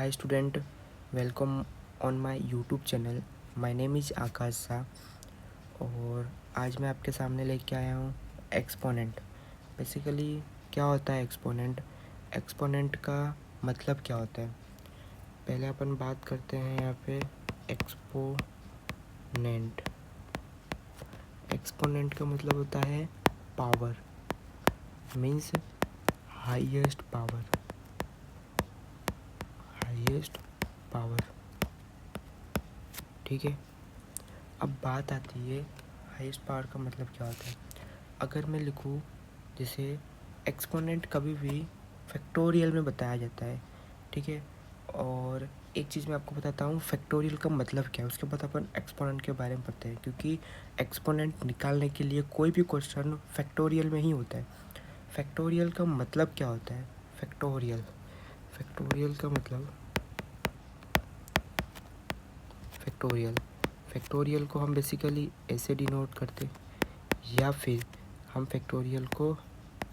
Hi student, welcome on my YouTube channel. My name is आकाश शाह और आज मैं आपके सामने लेके आया हूँ एक्सपोनेंट। बेसिकली क्या होता है एक्सपोनेंट? एक्सपोनेंट का मतलब क्या होता है? पहले अपन बात करते हैं यहाँ पे एक्सपोनेंट। एक्सपोनेंट का मतलब होता है power, means highest power. Highest power, ठीक है। अब बात आती है हाईएस्ट पावर का मतलब क्या होता है। अगर मैं लिखूँ जैसे एक्सपोनेंट कभी भी फैक्टोरियल में बताया जाता है, ठीक है। और एक चीज़ मैं आपको बताता हूँ फैक्टोरियल का मतलब क्या है, उसके बाद अपन एक्सपोनेंट के बारे में पढ़ते हैं, क्योंकि एक्सपोनेंट निकालने के लिए कोई भी क्वेश्चन फैक्टोरियल में ही होता है। फैक्टोरियल का मतलब क्या होता है? फैक्टोरियल का मतलब फैक्टोरियल को हम बेसिकली ऐसे डिनोट करते या फिर हम फैक्टोरियल को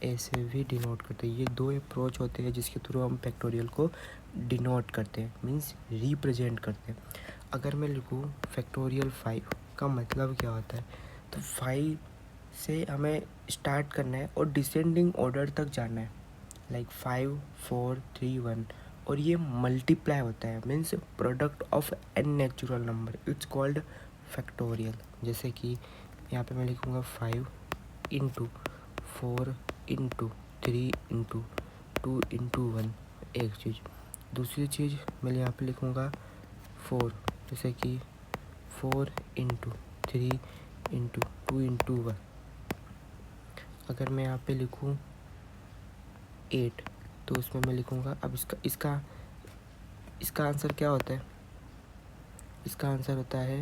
ऐसे भी डिनोट करते हैं। ये दो अप्रोच होते हैं जिसके थ्रू हम फैक्टोरियल को डिनोट करते हैं, मीन्स रिप्रेजेंट करते हैं। अगर मैं लिखूँ फैक्टोरियल 5 का मतलब क्या होता है, तो 5 से हमें स्टार्ट करना है और डिसेंडिंग ऑर्डर तक जाना है, लाइक 5 4 3 1, और ये मल्टीप्लाई होता है, means product of n natural number, it's called factorial. जैसे कि यहाँ पे मैं लिखूँगा 5 इंटू 4 इंटू 3 इंटू 2 इंटू 1, एक चीज़। दूसरी चीज़ मैं यहाँ पे लिखूँगा 4, जैसे कि 4 इंटू 3 इंटू 2 इंटू 1। अगर मैं यहाँ पे लिखूँ 8, तो उसमें मैं लिखूँगा, अब इसका आंसर क्या होता है? इसका आंसर होता है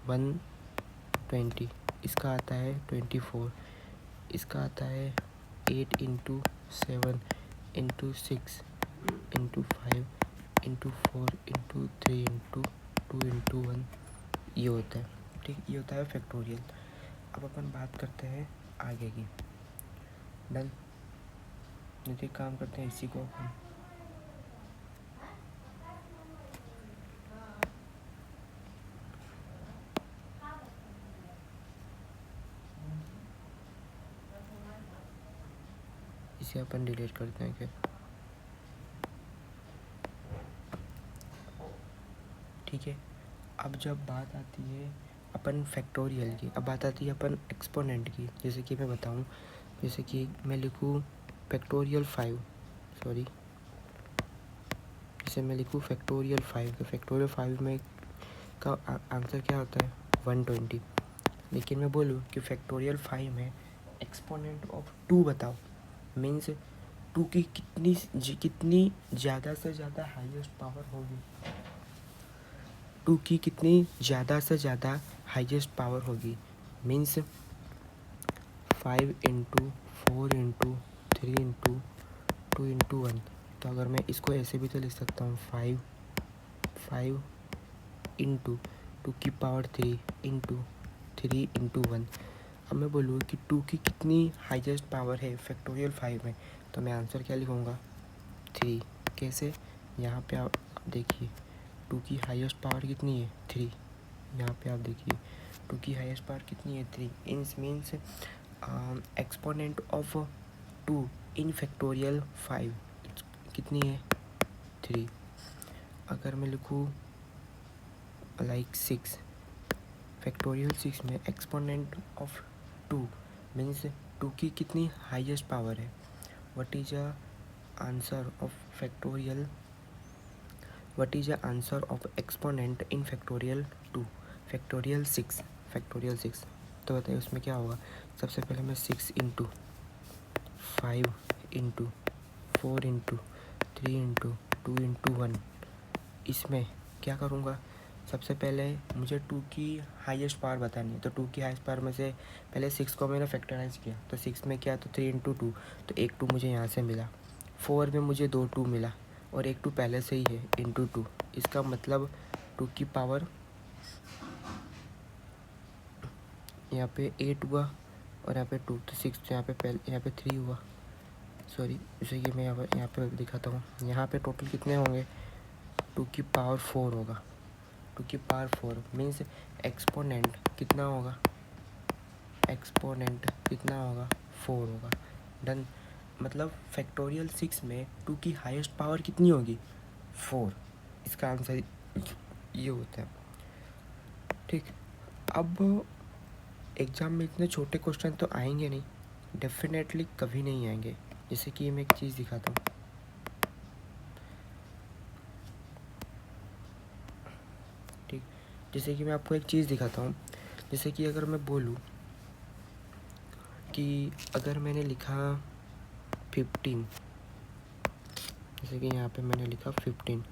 120। इसका आता है 24। इसका आता है 8 into 7 into 6 into 5 into 4 into 3 into 2 into 1, ये होता है, ठीक। ये होता है फैक्टोरियल। अब अपन बात करते हैं आगे की। डन। नहीं काम करते हैं इसी को अपन। इसे अपन डिलीट करते हैं क्या? ठीक है। अब जब बात आती है अपन फैक्टोरियल की, अब बात आती है अपन एक्सपोनेंट की। जैसे कि मैं बताऊं, जैसे कि मैं लिखूं फैक्टोरियल 5, सॉरी, जैसे मैं लिखूं फैक्टोरियल 5, तो फैक्टोरियल 5 में का आंसर क्या होता है? 120। लेकिन मैं बोलूं कि फैक्टोरियल 5 में एक्सपोनेंट ऑफ 2 बताओ, मीन्स 2 की कितनी ज़्यादा से ज़्यादा हाईएस्ट पावर होगी। 2 की कितनी ज़्यादा से ज़्यादा हाईएस्ट पावर होगी, means 5 into 4 into 3 into 2 into 1। तो अगर मैं इसको ऐसे भी तो लिख सकता हूँ 5 इंटू 2 की पावर 3 इंटू 3 इंटू 1। अब मैं बोलूँ कि 2 की कितनी हाईएस्ट पावर है फैक्टोरियल 5 में, तो मैं आंसर क्या लिखूँगा? 3। कैसे? यहाँ पे आप देखिए 2 की हाईएस्ट पावर कितनी है? 3। यहाँ पे आप देखिए 2 की हाईएस्ट पावर कितनी है? 3। In means exponent of 2 in factorial 5 कितनी है? 3। अगर मैं लिखूँ लाइक 6, फैक्टोरियल 6 में एक्सपोनेंट ऑफ 2 मीन्स 2 की कितनी हाईएस्ट पावर है? What is the answer of factorial? What is the answer of exponent in factorial 2? Factorial 6। तो बताइए उसमें क्या होगा? सबसे पहले मैं 6 into 5 into 4 into 3 into 2 into 1, इसमें क्या करूँगा? सबसे पहले मुझे 2 की हाईएस्ट पावर बतानी है, तो 2 की हाईएस्ट पावर में से पहले 6 को मैंने फैक्टराइज किया, तो 6 में क्या, तो 3 इंटू 2, तो एक 2 मुझे यहाँ से मिला। 4 में मुझे 2 2 मिला और एक 2 पहले से ही है, इंटू 2। इसका मतलब 2 की पावर यहाँ पे 8 हुआ और यहाँ पे 2, तो 6, यहाँ पे 3 हुआ। सॉरी, जैसे कि मैं यहाँ पे दिखाता हूँ, यहाँ पे टोटल कितने होंगे? टू की पावर 4 होगा। टू की पावर 4 मीन्स एक्सपोनेंट कितना होगा, एक्सपोनेंट कितना होगा, 4 होगा। डन। मतलब फैक्टोरियल 6 में 2 की हाईएस्ट पावर कितनी होगी, 4। इसका आंसर ये होता है। ठीक। अब एग्ज़ाम में इतने छोटे क्वेश्चन तो आएंगे नहीं, डेफिनेटली कभी नहीं आएंगे। जैसे कि मैं एक चीज़ दिखाता हूँ। ठीक। जैसे कि मैं आपको एक चीज़ दिखाता हूँ। जैसे कि अगर मैं बोलूँ कि अगर मैंने लिखा 15, जैसे कि यहाँ पे मैंने लिखा 15,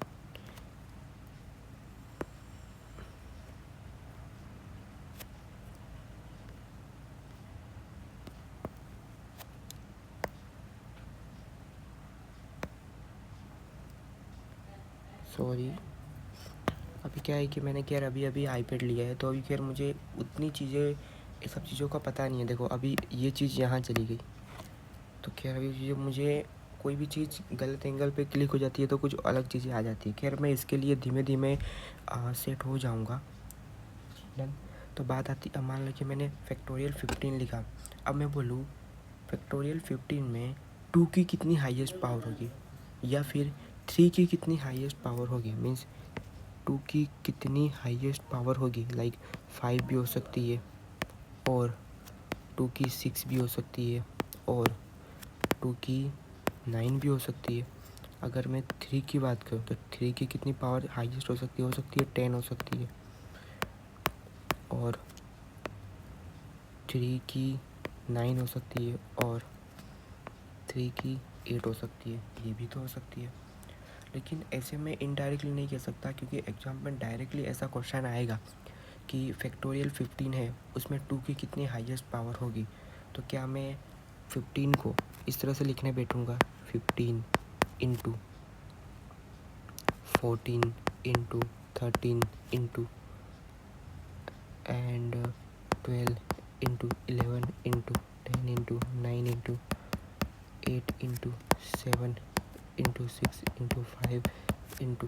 सॉरी अभी क्या है कि मैंने खैर अभी अभी आईपैड लिया है, तो अभी खैर मुझे उतनी चीज़ें, ये सब चीज़ों का पता नहीं है। देखो अभी ये चीज़ यहाँ चली गई, तो खैर अभी ये मुझे कोई भी चीज़ गलत एंगल पे क्लिक हो जाती है तो कुछ अलग चीज़ें आ जाती है। खैर मैं इसके लिए धीमे धीमे सेट हो जाऊँगा। डन। तो बात आती, अब मान लो कि मैंने फैक्टोरियल 15 लिखा। अब मैं बोलूँ फैक्टोरियल 15 में 2 की कितनी हाईएस्ट पावर होगी, या फिर 3 की कितनी हाईएस्ट पावर होगी। मीन्स 2 की कितनी हाईएस्ट पावर होगी, लाइक 5 भी हो सकती है, और 2 की 6 भी हो सकती है, और 2 की 9 भी हो सकती है। अगर मैं 3 की बात करूँ तो 3 की कितनी पावर हाईएस्ट हो सकती है 10 हो सकती है, और 3 की 9 हो सकती है, और 3 की 8 हो सकती है। ये भी तो हो सकती है। लेकिन ऐसे में इनडायरेक्टली नहीं कह सकता, क्योंकि एग्जाम में डायरेक्टली ऐसा क्वेश्चन आएगा कि फैक्टोरियल 15 है, उसमें 2 की कितनी हाईएस्ट पावर होगी। तो क्या मैं 15 को इस तरह से लिखने बैठूँगा, 15 into 14 into 13 into and 12 into 11 into 10 into 9 into 8 into 7 into 6 into 5 into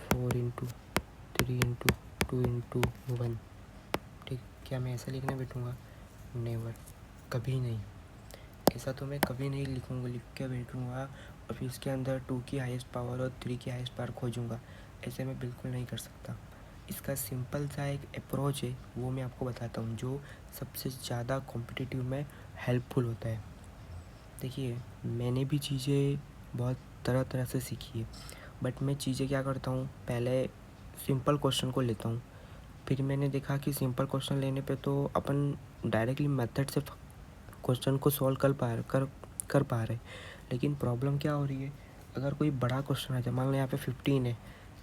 4 into 3 into 2 into 1। ठीक। क्या मैं ऐसा लिखने बैठूँगा, नेवर, कभी नहीं। ऐसा तो मैं कभी नहीं लिख के बैठूँगा और फिर इसके अंदर 2 की हाईएस्ट पावर और 3 की हाईएस्ट पावर खोजूँगा। ऐसे मैं बिल्कुल नहीं कर सकता। इसका सिंपल सा एक अप्रोच है, वो मैं आपको बताता हूँ, जो सबसे ज़्यादा कॉम्पिटिटिव में हेल्पफुल होता है। देखिए मैंने भी चीज़ें बहुत तरह तरह से सीखी है, बट मैं चीज़ें क्या करता हूँ, पहले सिंपल क्वेश्चन को लेता हूँ। फिर मैंने देखा कि सिंपल क्वेश्चन लेने पे तो अपन डायरेक्टली मेथड से क्वेश्चन को सॉल्व कर पा रहे। लेकिन प्रॉब्लम क्या हो रही है, अगर कोई बड़ा क्वेश्चन आ जाए, मान लो यहाँ पे 15 है,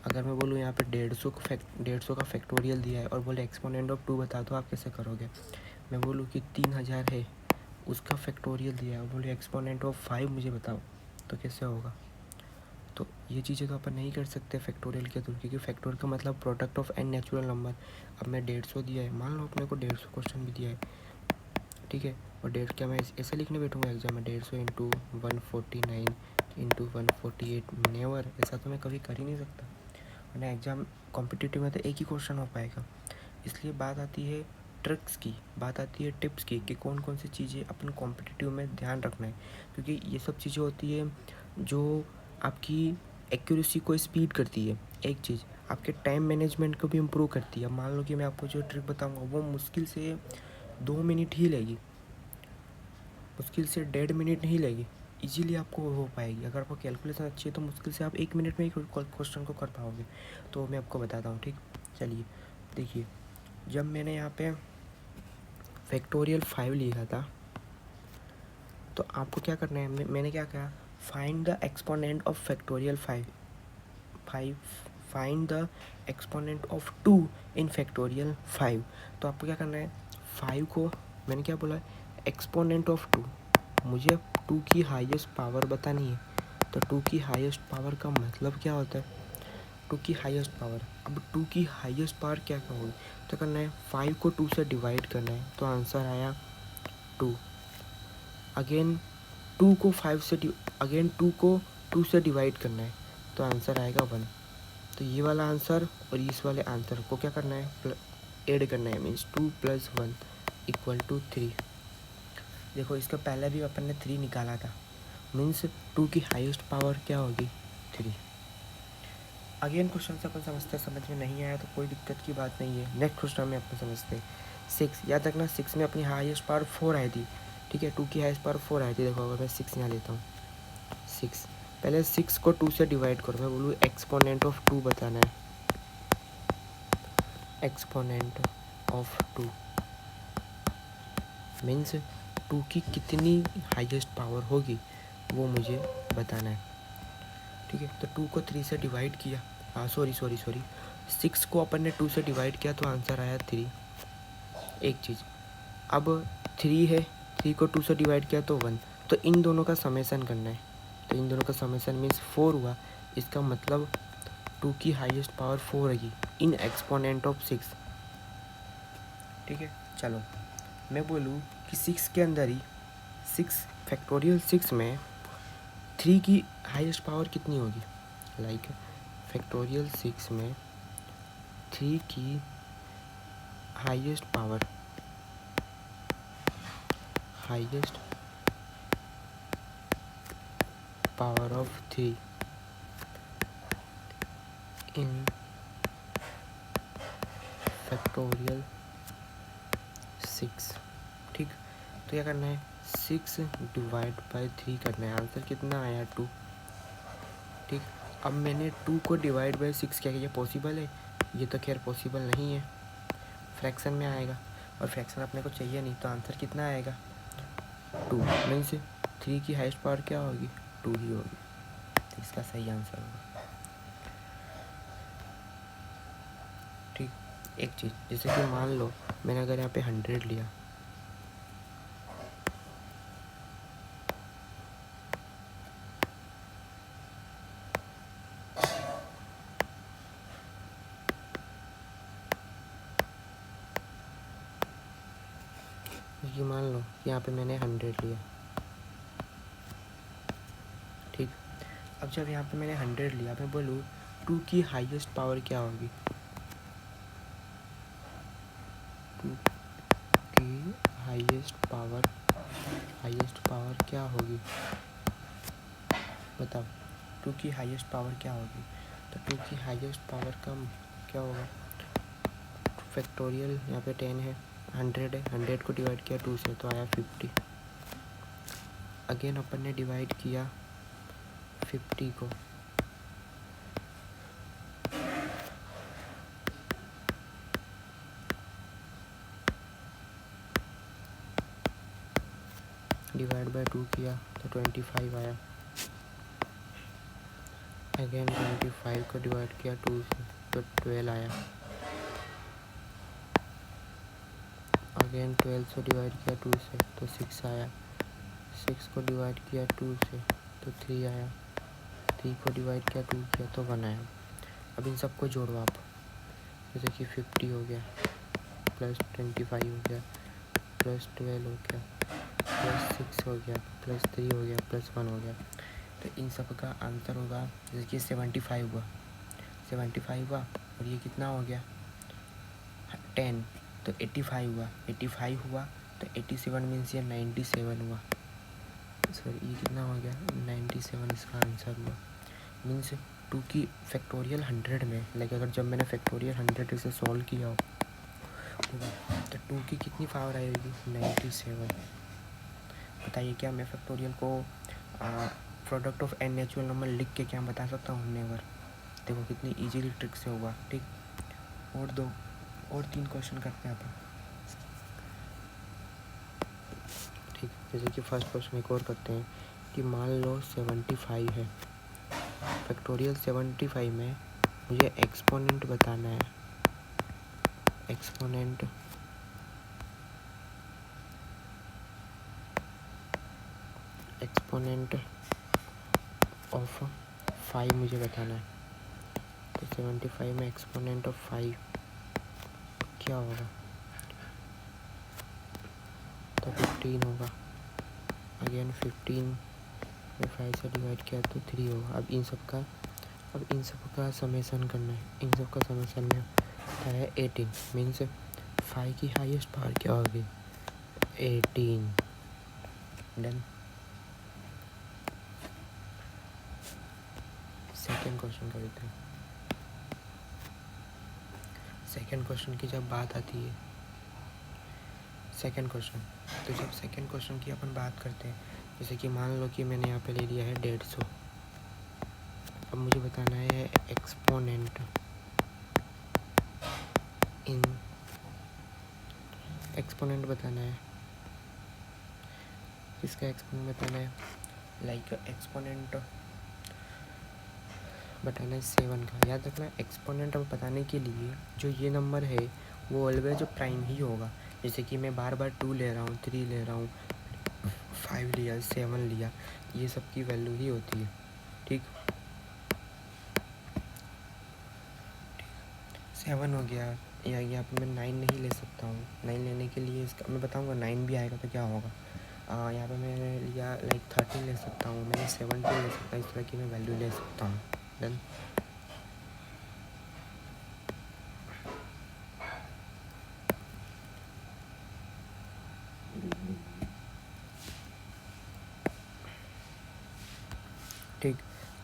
अगर मैं बोलूँ यहाँ पे 150 का फैक्टोरियल दिया है और बोले एक्सपोनेंट ऑफ 2 बता दो, आप कैसे करोगे। मैं बोलूँ कि 3000 है, उसका फैक्टोरियल दिया है और बोले एक्सपोनेंट ऑफ 5 मुझे बताओ, तो कैसे होगा। तो ये चीज़ें तो अपन नहीं कर सकते फैक्टोरियल के थ्रू, क्योंकि फैक्टोरियल का मतलब product of n natural number. अब मैं 150 दिया है, मान लो अपने को 150 क्वेश्चन भी दिया है, ठीक है, और डेढ़ क्या मैं ऐसे लिखने बैठूँगा एग्जाम में 150 इंटू 149 इंटू 148, नेवर। ऐसा तो मैं कभी कर ही नहीं सकता, वरना एग्ज़ाम कॉम्पिटिटिव में तो एक ही क्वेश्चन हो पाएगा। इसलिए बात आती है ट्रिक्स की, बात आती है टिप्स की, कि कौन कौन सी चीज़ें अपन कॉम्पिटिटिव में ध्यान रखना है, क्योंकि ये सब चीज़ें होती है जो आपकी एक्यूरेसी को स्पीड करती है। एक चीज़ आपके टाइम मैनेजमेंट को भी इम्प्रूव करती है। मान लो कि मैं आपको जो ट्रिक बताऊंगा वो मुश्किल से 2 मिनट ही लेगी, मुश्किल से 1.5 मिनट नहीं लेगी, इजीली आपको हो पाएगी। अगर आपको कैलकुलेशन अच्छी है तो मुश्किल से आप 1 मिनट में ही क्वेश्चन को कर पाओगे। तो मैं आपको बताता हूँ। ठीक, चलिए देखिए, जब मैंने यहाँ पे फैक्टोरियल 5 लिखा था, तो आपको क्या करना है, मैंने क्या कहा, find the exponent of factorial 5, find the exponent of 2 in factorial 5। तो आपको क्या करना है, 5 को मैंने क्या बोला, एक्सपोनेंट ऑफ 2, मुझे 2 की हाईएस्ट पावर बतानी है। तो 2 की हाईएस्ट पावर का मतलब क्या होता है, 2 की हाईएस्ट पावर। अब 2 की हाईएस्ट पावर क्या क्या होगी, तो करना है 5 को 2 से डिवाइड करना है, तो आंसर आया 2। अगेन टू को 5 से अगेन 2 को 2 से डिवाइड करना है, तो आंसर आएगा 1। तो ये वाला आंसर और इस वाले आंसर को क्या करना है, ऐड करना है, मीन्स 2 + 1 = 3। देखो इसका पहले भी अपन ने 3 निकाला था, मीन्स 2 की हाईएस्ट पावर क्या होगी, 3। अगेन क्वेश्चन से अपन समझते, समझ में नहीं आया तो कोई दिक्कत की बात नहीं है, नेक्स्ट क्वेश्चन में अपन समझते हैं। 6, याद रखना 6 में अपनी हाईएस्ट पावर 4 आई थी, ठीक है, 2 की हाईएस्ट पावर 4 आई थी। देखो अगर मैं 6 यहाँ लेता हूँ, 6, पहले 6 को 2 से डिवाइड करो, मैं बोलूँ एक्सपोनेंट ऑफ 2 बताना है, एक्सपोनेंट ऑफ 2 मीन्स 2 की कितनी हाईएस्ट पावर होगी वो मुझे बताना है, ठीक है। तो 2 को 3 से डिवाइड किया, हाँ सॉरी 6 को अपन ने 2 से डिवाइड किया तो आंसर आया 3, एक चीज़। अब 3 है, 3 को 2 से डिवाइड किया तो 1, तो इन दोनों का समेसन करना है, तो इन दोनों का समेसन मीन्स 4 हुआ, इसका मतलब 2 की हाईएस्ट पावर 4 होगी इन एक्सपोनेंट ऑफ 6, ठीक है। चलो मैं बोलूँ कि 6 के अंदर ही 6 फैक्टोरियल 6 में 3 की हाईएस्ट पावर कितनी होगी, लाइक फैक्टोरियल 6 में 3 की highest power of 3 in factorial 6, ठीक। तो क्या करना है, 6 / 3 करना है, आंसर कितना आया 2, ठीक। अब मैंने 2 को डिवाइड बाई 6 क्या, ये पॉसिबल है, ये तो खैर पॉसिबल नहीं है, फ्रैक्शन में आएगा और फ्रैक्शन अपने को चाहिए नहीं, तो आंसर कितना आएगा 2, मीन्स 3 की हाईएस्ट पावर क्या होगी, 2 ही होगी, तो इसका सही आंसर होगा, ठीक। एक चीज़ जैसे कि मान लो मैंने अगर यहाँ पे 100 लिया, कि मान लो कि यहाँ पे मैंने 100 लिया, ठीक। अब जब यहाँ पे मैंने 100 लिया, मैं बोलूँ 2 की हाईएस्ट पावर क्या होगी, 2 की हाईएस्ट पावर क्या होगी, बताओ 2 की हाईएस्ट पावर क्या होगी। तो 2 की हाईएस्ट पावर का क्या होगा, फैक्टोरियल यहाँ पे 10 है, 100 है, 100 को डिवाइड किया 2 से तो आया 50, अगेन अपन ने डिवाइड किया 50 को, डिवाइड बाय 2 किया तो 25 आया, अगेन 25 को डिवाइड किया 2 से तो 12 आया, अगेन 12 से डिवाइड किया 2 से तो 6 आया, 6 को डिवाइड किया 2 से तो 3 आया, 3 को डिवाइड किया 2 किया तो 1 आया। अब इन सबको जोड़ो आप, जैसे कि 50 हो गया प्लस 25 हो गया प्लस 12 हो गया प्लस 6 हो गया प्लस 3 हो गया प्लस 1 हो गया, तो इन सब का आंसर होगा, जैसे कि 75 हुआ, 75 हुआ और ये कितना हो गया 10, तो 85 हुआ, 85 हुआ तो 87 मीन्स ये 97 हुआ, सॉरी ये कितना हो गया 97 इसका आंसर हुआ, मीन्स 2 की फैक्टोरियल 100 में, लाइक अगर जब मैंने फैक्टोरियल 100 से सॉल्व किया हो तो 2 की कितनी पावर आएगी 97। बताइए क्या मैं फैक्टोरियल को product of n natural number लिख के क्या बता सकता हूँ, नेवर। देखो कितनी इजीली ट्रिक से होगा, ठीक। और 3 क्वेश्चन करते हैं अपन, ठीक। जैसे कि फर्स्ट क्वेश्चन एक और करते हैं कि मान लो 75 है, फैक्टोरियल 75 में मुझे एक्सपोनेंट बताना है, एक्सपोनेंट ऑफ 5 मुझे बताना है, तो 75 में एक्सपोनेंट ऑफ 5 क्या होगा, तो 15 होगा, अगेन 15 में 5 से डिवाइड किया तो 3 होगा। अब इन सब का समेसन करना है। इन सब का समेसन में होता है 18, मीन्स 5 की हाईएस्ट पावर क्या होगी? 18। डन। सेकेंड क्वेश्चन का देते हैं। सेकेंड क्वेश्चन की जब बात आती है, सेकेंड क्वेश्चन, तो जब सेकेंड क्वेश्चन की अपन बात करते हैं, जैसे कि मान लो कि मैंने यहाँ पे ले लिया है 150। अब मुझे बताना है एक्सपोनेंट इन, एक्सपोनेंट बताना है। इसका एक्सपोनेंट बताना है, लाइक एक्सपोनेंट बताना है 7 का। याद रखना एक्सपोनेंट अब बताने के लिए जो ये नंबर है वो ऑलवेज प्राइम ही होगा। जैसे कि मैं बार बार 2 ले रहा हूँ, 3 ले रहा हूँ, 5 लिया, 7 लिया, ये सब की वैल्यू ही होती है। ठीक, 7 हो गया, या यहाँ पर मैं 9 नहीं ले सकता हूँ। 9 लेने के लिए इसका मैं बताऊँगा 9 भी आएगा तो क्या होगा। यहाँ पे मैंने लिया लाइक 13 ले सकता हूँ, मैंने 17 ले सकता हूँ, इस तरह की मैं वैल्यू ले सकता हूँ। डन। ठीक,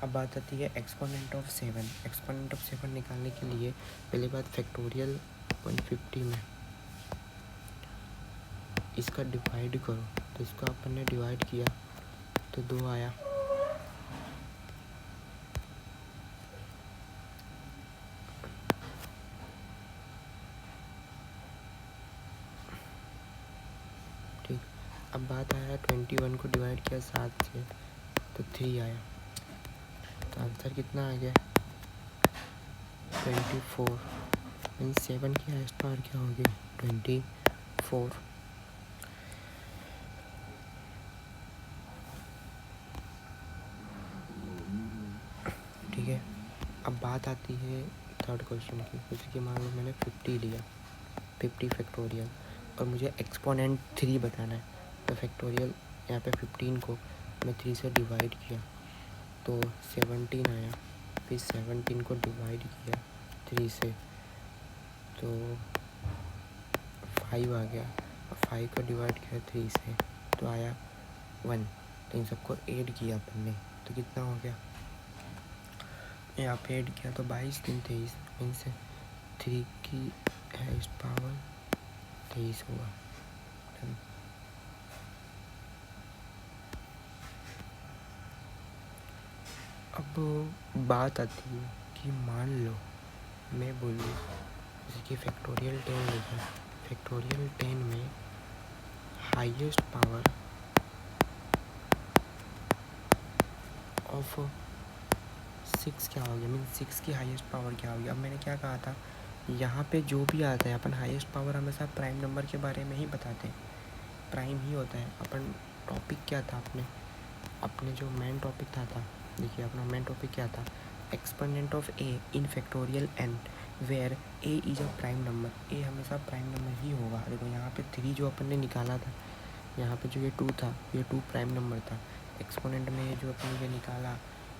अब बात आती है एक्सपोनेंट ऑफ 7। एक्सपोनेंट ऑफ 7 निकालने के लिए पहली बात फैक्टोरियल 150 में इसका डिवाइड करो। तो इसको अपन ने डिवाइड किया तो 2 आया। ठीक, अब बात आया 21 को डिवाइड किया 7 से तो 3 आया। तो आंसर कितना आ गया? 24। मीन्स 7 की हाईएस्ट पावर क्या होगी? 24। ठीक है, अब बात आती है थर्ड क्वेश्चन की। जैसे कि मान लो मैंने 50 लिया, 50 फैक्टोरियल, और मुझे एक्सपोनेंट 3 बताना है। तो फैक्टोरियल यहाँ पे 15 को मैं 3 से डिवाइड किया तो 17 आया। फिर 17 को डिवाइड किया 3 से तो 5 आ गया। 5 को डिवाइड किया 3 से तो आया 1। तो इन सबको ऐड किया अपन ने तो कितना हो गया? यहाँ पे ऐड किया तो 22 3 23, मीन्स 3 की हाईएस्ट पावर 23 हुआ। अब बात आती है कि मान लो मैं बोलूँ जैसे कि फैक्टोरियल 10 लिखा, फैक्टोरियल 10 में हाईएस्ट पावर ऑफ 6 क्या हो गया? मीन 6 की हाईएस्ट पावर क्या होगी? अब मैंने क्या कहा था, यहाँ पे जो भी आता है अपन हाईएस्ट पावर हमेशा प्राइम नंबर के बारे में ही बताते हैं, प्राइम ही होता है। अपन टॉपिक क्या था अपने जो मेन टॉपिक था देखिए अपना मेन टॉपिक क्या था? Exponent of a in factorial n where a is a prime number. A हमेशा प्राइम नंबर ही होगा। देखो यहाँ पे 3 जो अपन ने निकाला था, यहाँ पे जो ये 2 था, ये 2 प्राइम नंबर था। एक्सपोनेंट में जो अपन ने निकाला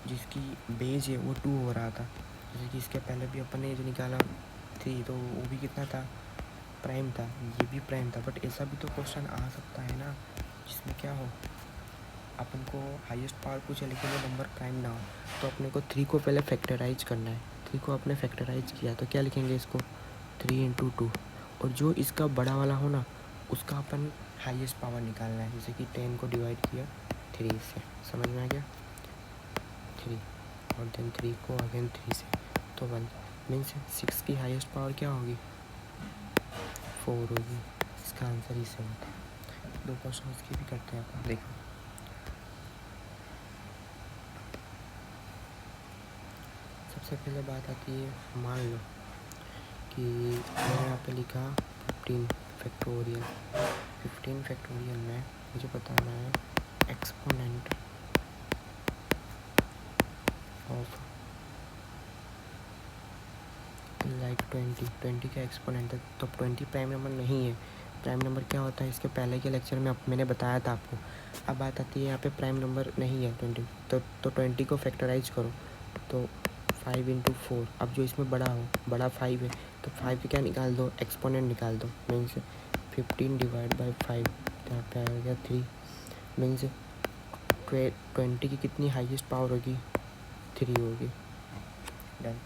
जिसकी बेस है वो 2 हो रहा था। जैसे कि इसके पहले भी अपन ने जो निकाला 3 तो वो भी कितना था? प्राइम था। ये भी प्राइम था। बट ऐसा भी तो क्वेश्चन आ सकता है ना जिसमें क्या हो, अपन को हाईएस्ट पावर पूछे लेकिन वो नंबर प्राइम ना हो। तो अपने को 3 को पहले फैक्टराइज करना है। 3 को अपने फैक्टराइज किया तो क्या लिखेंगे इसको? 3 × 2। और जो इसका बड़ा वाला हो ना उसका अपन हाईएस्ट पावर निकालना है। जैसे कि 10 को डिवाइड किया 3 से, समझ में आ गया? 3 और देन 3 को अगेन 3 से तो 1। मीन्स 6 की हाईएस्ट पावर क्या होगी? 4 होगी। इसका आंसर ही सही होता है। 2 क्वेश्चन इसकी भी करते हैं अपन, देखो। सबसे पहले बात आती है, मान लो कि मैंने यहाँ पे लिखा 15 फैक्टोरियल। 15 फैक्टोरियल में मुझे बताना है एक्सपोनेंट ऑफ लाइक 20 का एक्सपोनेंट है। तो 20 प्राइम नंबर नहीं है, प्राइम नंबर क्या होता है इसके पहले के लेक्चर में मैंने बताया था आपको। अब बात आती है यहाँ पे प्राइम नंबर नहीं है 20, तो 20 को फैक्टराइज करो तो 5 इंटू 4। अब जो इसमें बड़ा हो, बड़ा 5 है तो 5 क्या निकाल दो, एक्सपोनेंट निकाल दो। मीन्स 15 डिवाइड बाई 5, यहाँ पे आ गया 3। मीन्स 20 की कितनी हाईएस्ट पावर होगी, 3 होगी। डन।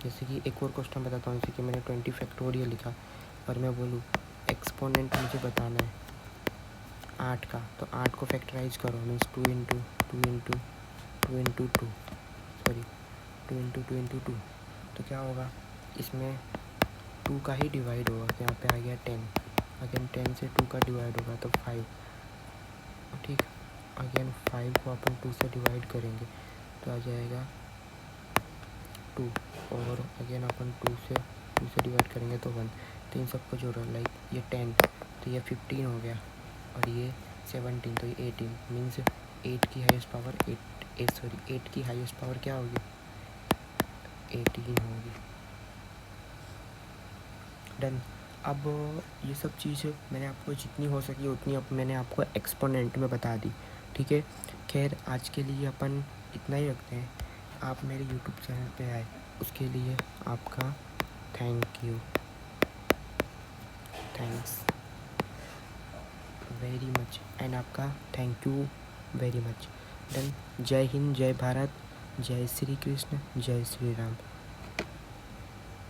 जैसे कि एक और क्वेश्चन बताता हूँ, जैसे कि मैंने 20 फैक्टोरियल लिखा और मैं बोलूँ एक्सपोनेंट मुझे बताना है 8 का, तो 8 को फैक्टराइज करो। मीन्स 2 इंटू 2 तो क्या होगा, इसमें 2 का ही डिवाइड होगा, तो यहाँ पे आ गया 10। अगेन 10 से 2 का डिवाइड होगा तो 5। ठीक, अगेन 5 को अपन 2 से डिवाइड करेंगे तो आ जाएगा 2, और अगेन अपन 2 से डिवाइड करेंगे तो 1। तो इन सबको जोड़ो, लाइक ये 10 तो ये 15 हो गया, और ये 17 तो ये 18। मीन्स 8 की हाईएस्ट पावर 8 की हाईएस्ट पावर क्या होगी, 18 होगी। डन। अब ये सब चीज़ मैंने आपको जितनी हो सकी उतनी अब मैंने आपको एक्सपोनेंट में बता दी। ठीक है, खैर आज के लिए अपन इतना ही रखते हैं। आप मेरे यूट्यूब चैनल पे आए उसके लिए आपका thank you, thanks very much, and आपका thank you very much. Done. Jai Hind, जय भारत, जय श्री कृष्ण, जय श्री राम।